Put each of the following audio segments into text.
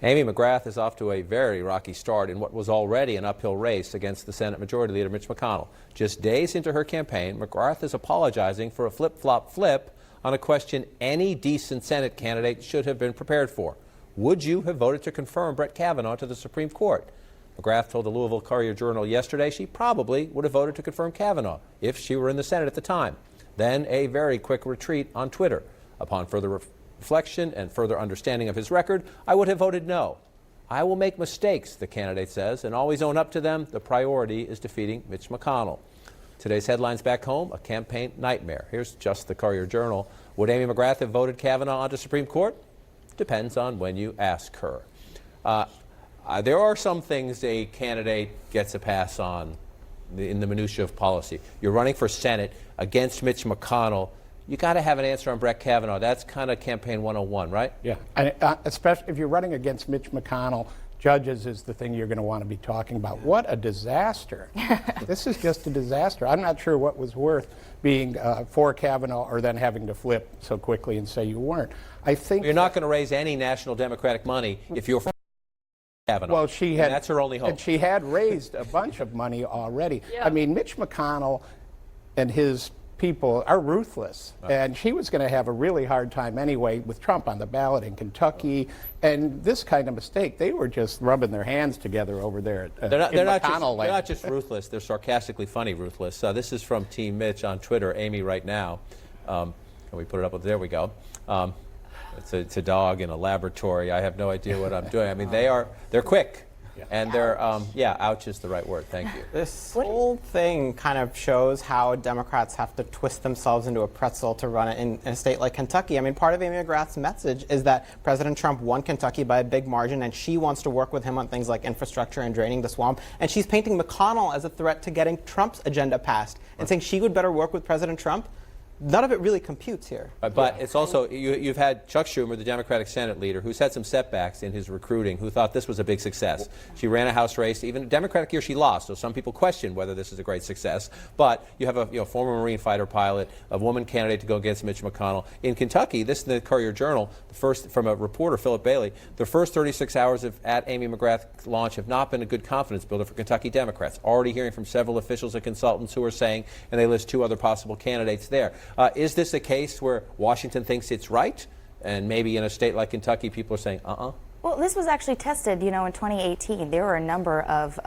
Amy McGrath is off to a very rocky start in what was already an uphill race against the Senate Majority Leader Mitch McConnell. Just days into her campaign, McGrath is apologizing for a flip-flop-flip on a question any decent Senate candidate should have been prepared for. Would you have voted to confirm Brett Kavanaugh to the Supreme Court? McGrath told the Louisville Courier-Journal yesterday she probably would have voted to confirm Kavanaugh if she were in the Senate at the time. Then a very quick retreat on Twitter. Upon further reflection and further understanding of his record, I would have voted no. I will make mistakes, the candidate says, and always own up to them. The priority is defeating Mitch McConnell. Today's headlines back home, a campaign nightmare. Here's just the Courier-Journal. Would Amy McGrath have voted Kavanaugh onto Supreme Court? Depends on when you ask her. There are some things a candidate gets a pass on in the minutiae of policy. You're running for Senate against Mitch McConnell. You got to have an answer on Brett Kavanaugh. That's kind of campaign 101, right? Yeah, and especially if you're running against Mitch McConnell, judges is the thing you're going to want to be talking about. What a disaster. This is just a disaster. I'm not sure what was worth being for Kavanaugh or then having to flip so quickly and say you weren't. I think you're not going to raise any national Democratic money if you're for Kavanaugh. Well, she had, that's her only hope. And she had raised a bunch of money already. Yeah. I mean, Mitch McConnell and his people are ruthless, and she was going to have a really hard time anyway with Trump on the ballot in Kentucky, and this kind of mistake, they were just rubbing their hands together over there at they're not just ruthless, they're sarcastically funny ruthless. This is from Team Mitch on Twitter, Amy right now. Can we put it up? There we go. It's a dog in a laboratory. I have no idea what I'm doing. I mean, they're quick. Yeah. And they're, ouch is the right word. Thank you. This whole thing kind of shows how Democrats have to twist themselves into a pretzel to run it in a state like Kentucky. I mean, part of Amy McGrath's message is that President Trump won Kentucky by a big margin, and she wants to work with him on things like infrastructure and draining the swamp. And she's painting McConnell as a threat to getting Trump's agenda passed and saying she would better work with President Trump. None of it really computes here. But it's also, you've had Chuck Schumer, the Democratic Senate leader, who's had some setbacks in his recruiting, who thought this was a big success. She ran a House race. Even a Democratic year, she lost. So some people question whether this is a great success. But you have a former Marine fighter pilot, a woman candidate to go against Mitch McConnell. In Kentucky, this is the Courier-Journal, from a reporter, Philip Bailey, the first 36 hours at Amy McGrath's launch have not been a good confidence builder for Kentucky Democrats. Already hearing from several officials and consultants who are saying, and they list two other possible candidates there. Is this a case where Washington thinks it's right, and maybe in a state like Kentucky, people are saying, Well, this was actually tested, in 2018. There were a number of,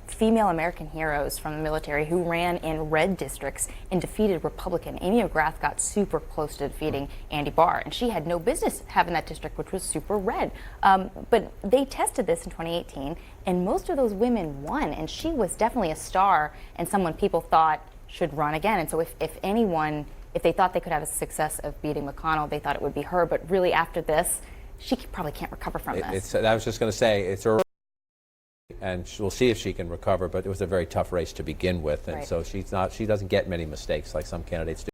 female American heroes from the military who ran in red districts and defeated Republican. Amy McGrath got super close to defeating Andy Barr, and she had no business having that district, which was super red. But they tested this in 2018, and most of those women won, and she was definitely a star and someone people thought should run again. And so if they thought they could have a success of beating McConnell, they thought it would be her. But really, after this, she probably can't recover from this. I was just going to say, it's early, and we'll see if she can recover. But it was a very tough race to begin with, and so she doesn't get many mistakes like some candidates do.